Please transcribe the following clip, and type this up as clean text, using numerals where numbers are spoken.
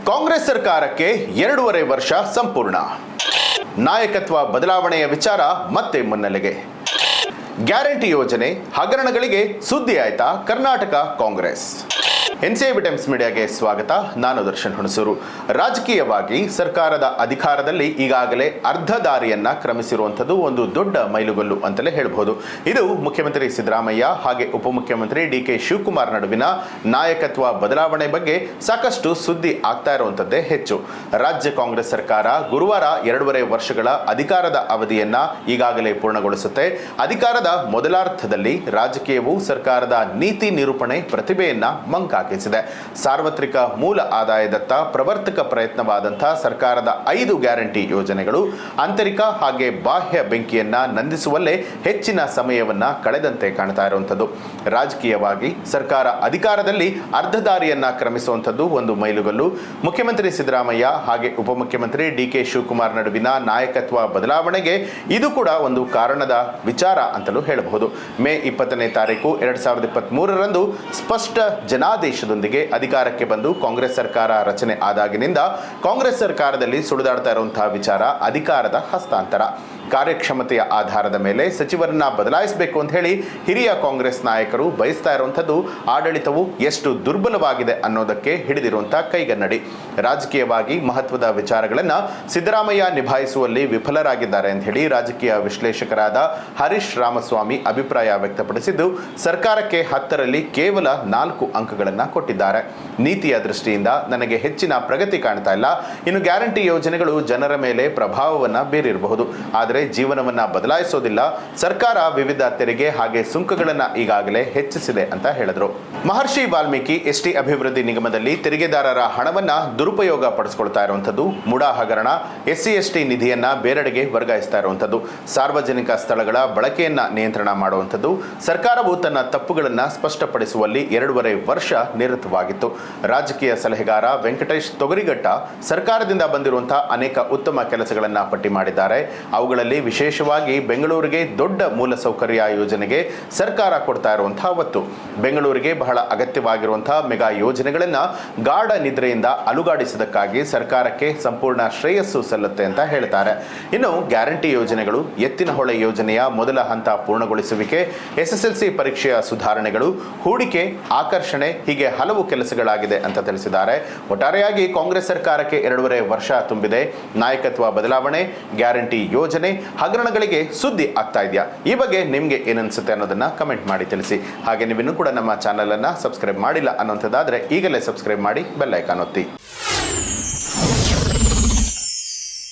ಕಾಂಗ್ರೆಸ್ ಸರ್ಕಾರಕ್ಕೆ 2.5 ವರ್ಷ ಸಂಪೂರ್ಣ. ನಾಯಕತ್ವ ಬದಲಾವಣೆಯ ವಿಚಾರ ಮತ್ತೆ ಮುನ್ನೆಲೆಗೆ. ಗ್ಯಾರಂಟಿ ಯೋಜನೆ ಹಗರಣಗಳಿಗೆ ಸುದ್ದಿ ಆಯ್ತಾ ಕರ್ನಾಟಕ ಕಾಂಗ್ರೆಸ್. ಎನ್ಸಿಬಿ ಟೈಮ್ಸ್ ಮೀಡಿಯಾಗೆ ಸ್ವಾಗತ. ನಾನು ದರ್ಶನ್ ಹುಣಸೂರು. ರಾಜಕೀಯವಾಗಿ ಸರ್ಕಾರದ ಅಧಿಕಾರದಲ್ಲಿ ಈಗಾಗಲೇ ಅರ್ಧ ದಾರಿಯನ್ನ ಕ್ರಮಿಸಿರುವಂಥದ್ದು ಒಂದು ದೊಡ್ಡ ಮೈಲುಗಲ್ಲು ಅಂತಲೇ ಹೇಳಬಹುದು. ಇದು ಮುಖ್ಯಮಂತ್ರಿ ಸಿದ್ದರಾಮಯ್ಯ ಹಾಗೆ ಉಪಮುಖ್ಯಮಂತ್ರಿ ಡಿ.ಕೆ. ಶಿವಕುಮಾರ್ ನಡುವಿನ ನಾಯಕತ್ವ ಬದಲಾವಣೆ ಬಗ್ಗೆ ಸಾಕಷ್ಟು ಸುದ್ದಿ ಆಗ್ತಾ ಇರುವಂಥದ್ದೇ ಹೆಚ್ಚು. ರಾಜ್ಯ ಕಾಂಗ್ರೆಸ್ ಸರ್ಕಾರ ಗುರುವಾರ 2.5 ವರ್ಷಗಳ ಅಧಿಕಾರದ ಅವಧಿಯನ್ನ ಈಗಾಗಲೇ ಪೂರ್ಣಗೊಳಿಸುತ್ತೆ. ಅಧಿಕಾರದ ಮೊದಲಾರ್ಧದಲ್ಲಿ ರಾಜಕೀಯವು ಸರ್ಕಾರದ ನೀತಿ ನಿರೂಪಣೆ ಪ್ರತಿಭೆಯನ್ನ ಮಂಕಾಕಿಸಿದೆ. ಸಾರ್ವತ್ರಿಕ ಮೂಲ ಆದಾಯದತ್ತ ಪ್ರವರ್ತಕ ಪ್ರಯತ್ನವಾದಂತಹ ಸರ್ಕಾರದ 5 ಗ್ಯಾರಂಟಿ ಯೋಜನೆಗಳು ಆಂತರಿಕ ಹಾಗೆ ಬಾಹ್ಯ ಬೆಂಕಿಯನ್ನ ನಂದಿಸುವಲ್ಲೇ ಹೆಚ್ಚಿನ ಸಮಯವನ್ನ ಕಳೆದಂತೆ ಕಾಣ್ತಾ ಇರುವಂಥದ್ದು. ರಾಜಕೀಯವಾಗಿ ಸರ್ಕಾರ ಅಧಿಕಾರದಲ್ಲಿ ಅರ್ಧ ದಾರಿಯನ್ನ ಕ್ರಮಿಸುವಂಥದ್ದು ಒಂದು ಮೈಲುಗಲ್ಲು. ಮುಖ್ಯಮಂತ್ರಿ ಸಿದ್ದರಾಮಯ್ಯ ಹಾಗೆ ಉಪಮುಖ್ಯಮಂತ್ರಿ ಡಿ.ಕೆ. ಶಿವಕುಮಾರ್ ನಡುವಿನ ನಾಯಕತ್ವ ಬದಲಾವಣೆಗೆ ಇದು ಕೂಡ ಒಂದು ಕಾರಣದ ವಿಚಾರ ಅಂತಲೂ ಹೇಳಬಹುದು. ಮೇ 20ನೇ ತಾರೀಕು 2023ರಂದು ಸ್ಪಷ್ಟ ಜನಾದೇಶದೊಂದಿಗೆ ಅಧಿಕಾರಕ್ಕೆ ಬಂದು ಕಾಂಗ್ರೆಸ್ ಸರ್ಕಾರ ರಚನೆ ಆದಾಗಿನಿಂದ ಕಾಂಗ್ರೆಸ್ ಸರ್ಕಾರದಲ್ಲಿ ಸುಳಿದಾಡ್ತಾ ಇರುವಂತಹ ವಿಚಾರ ಅಧಿಕಾರದ ಹಸ್ತಾಂತರ. ಕಾರ್ಯಕ್ಷಮತೆಯ ಆಧಾರದ ಮೇಲೆ ಸಚಿವರನ್ನ ಬದಲಾಯಿಸಬೇಕು ಅಂತ ಹೇಳಿ ಹಿರಿಯ ಕಾಂಗ್ರೆಸ್ ನಾಯಕರು ಬಯಸ್ತಾ ಇರುವಂಥದ್ದು ಆಡಳಿತವು ಎಷ್ಟು ದುರ್ಬಲವಾಗಿದೆ ಅನ್ನೋದಕ್ಕೆ ಹಿಡಿದಿರುವಂತಹ ಕೈಗನ್ನಡಿ. ರಾಜಕೀಯವಾಗಿ ಮಹತ್ವದ ವಿಚಾರಗಳನ್ನ ಸಿದ್ದರಾಮಯ್ಯ ನಿಭಾಯಿಸುವಲ್ಲಿ ವಿಫಲರಾಗಿದ್ದಾರೆ ಅಂತ ಹೇಳಿ ರಾಜಕೀಯ ವಿಶ್ಲೇಷಕರಾದ ಹರೀಶ್ ರಾಮಸ್ವಾಮಿ ಅಭಿಪ್ರಾಯ ವ್ಯಕ್ತಪಡಿಸಿದ್ದು, ಸರ್ಕಾರಕ್ಕೆ 10ರಲ್ಲಿ ಕೇವಲ 4 ಅಂಕಗಳನ್ನ ಕೊಟ್ಟಿದ್ದಾರೆ. ನೀತಿಯ ದೃಷ್ಟಿಯಿಂದ ನನಗೆ ಹೆಚ್ಚಿನ ಪ್ರಗತಿ ಕಾಣ್ತಾ ಇಲ್ಲ. ಇನ್ನು ಗ್ಯಾರಂಟಿ ಯೋಜನೆಗಳು ಜನರ ಮೇಲೆ ಪ್ರಭಾವವನ್ನ ಬೀರಿರಬಹುದು, ಆದರೆ ಜೀವನವನ್ನ ಬದಲಾಯಿಸೋದಿಲ್ಲ. ಸರ್ಕಾರ ವಿವಿಧ ತೆರಿಗೆ ಹಾಗೆ ಸುಂಕಗಳನ್ನ ಈಗಾಗಲೇ ಹೆಚ್ಚಿಸಿದೆ ಅಂತ ಹೇಳಿದ್ರು. ಮಹರ್ಷಿ ವಾಲ್ಮೀಕಿ ಎಸ್ಟಿ ಅಭಿವೃದ್ಧಿ ನಿಗಮದಲ್ಲಿ ತೆರಿಗೆದಾರರ ಹಣವನ್ನ ದುರುಪಯೋಗ ಪಡಿಸಿಕೊಳ್ತಾ ಇರುವಂಥದ್ದು, ಮುಡಾ ಹಗರಣ, SC/ST ನಿಧಿಯನ್ನ ಬೇರೆಡೆಗೆ ವರ್ಗಾಯಿಸ್ತಾ ಇರುವಂಥದ್ದು, ಸಾರ್ವಜನಿಕ ಸ್ಥಳಗಳ ಬಳಕೆಯನ್ನ ನಿಯಂತ್ರಣ ಮಾಡುವಂಥದ್ದು. ಸರ್ಕಾರವು ತನ್ನ ತಪ್ಪುಗಳನ್ನ ಸ್ಪಷ್ಟಪಡಿಸುವಲ್ಲಿ 2.5 ವರ್ಷ ನಿರತವಾಗಿತ್ತು. ರಾಜಕೀಯ ಸಲಹೆಗಾರ ವೆಂಕಟೇಶ್ ತೊಗರಿಘಟ್ಟ ಸರ್ಕಾರದಿಂದ ಬಂದಿರುವಂತಹ ಅನೇಕ ಉತ್ತಮ ಕೆಲಸಗಳನ್ನ ಪಟ್ಟಿ ಮಾಡಿದ್ದಾರೆ. ಅವುಗಳಲ್ಲಿ ವಿಶೇಷವಾಗಿ ಬೆಂಗಳೂರಿಗೆ ದೊಡ್ಡ ಮೂಲಸೌಕರ್ಯ ಯೋಜನೆಗೆ ಸರ್ಕಾರ ಕೊಡ್ತಾ ಇರುವಂತಹ ಒತ್ತು, ಬೆಂಗಳೂರಿಗೆ ಬಹಳ ಅಗತ್ಯವಾಗಿರುವಂತಹ ಮೆಗಾ ಯೋಜನೆಗಳನ್ನ ಗಾಢ ನಿದ್ರೆಯಿಂದ ಅಲುಗಾಡಿಸಿದಕ್ಕಾಗಿ ಸರ್ಕಾರಕ್ಕೆ ಸಂಪೂರ್ಣ ಶ್ರೇಯಸ್ಸು ಸಲ್ಲುತ್ತೆ ಅಂತ ಹೇಳ್ತಾರೆ. ಇನ್ನು ಗ್ಯಾರಂಟಿ ಯೋಜನೆಗಳು, ಎತ್ತಿನಹೊಳೆ ಯೋಜನೆಯ ಮೊದಲ ಹಂತ ಪೂರ್ಣಗೊಳಿಸುವಿಕೆ, SSLC ಪರೀಕ್ಷೆಯ ಸುಧಾರಣೆಗಳು, ಹೂಡಿಕೆ, ಆಕರ್ಷಣೆ ಹೀಗೆ ಹಲವು ಕೆಲಸಗಳಾಗಿದೆ ಅಂತ ತಿಳಿಸಿದ್ದಾರೆ. ಒಟ್ಟಾರೆಯಾಗಿ ಕಾಂಗ್ರೆಸ್ ಸರ್ಕಾರಕ್ಕೆ 2.5 ವರ್ಷ ತುಂಬಿದೆ. ನಾಯಕತ್ವ ಬದಲಾವಣೆ, ಗ್ಯಾರಂಟಿ ಯೋಜನೆ, ಹಗರಣಗಳಿಗೆ ಸುದ್ದಿ ಆಗ್ತಾ ಇದೆಯಾ? ಈ ಬಗ್ಗೆ ನಿಮ್ಗೆ ಏನನ್ಸುತ್ತೆ ಅನ್ನೋದನ್ನ ಕಮೆಂಟ್ ಮಾಡಿ ತಿಳಿಸಿ. ಹಾಗೆ ನೀವಿನ್ನೂ ಕೂಡ ನಮ್ಮ ಚಾನಲ್ ಅನ್ನ ಸಬ್ಸ್ಕ್ರೈಬ್ ಮಾಡಿಲ್ಲ ಅನ್ನೋಂಥದ್ದಾದ್ರೆ ಈಗಲೇ ಸಬ್ಸ್ಕ್ರೈಬ್ ಮಾಡಿ ಬೆಲ್ ಐಕಾನ್ ಒತ್ತಿ.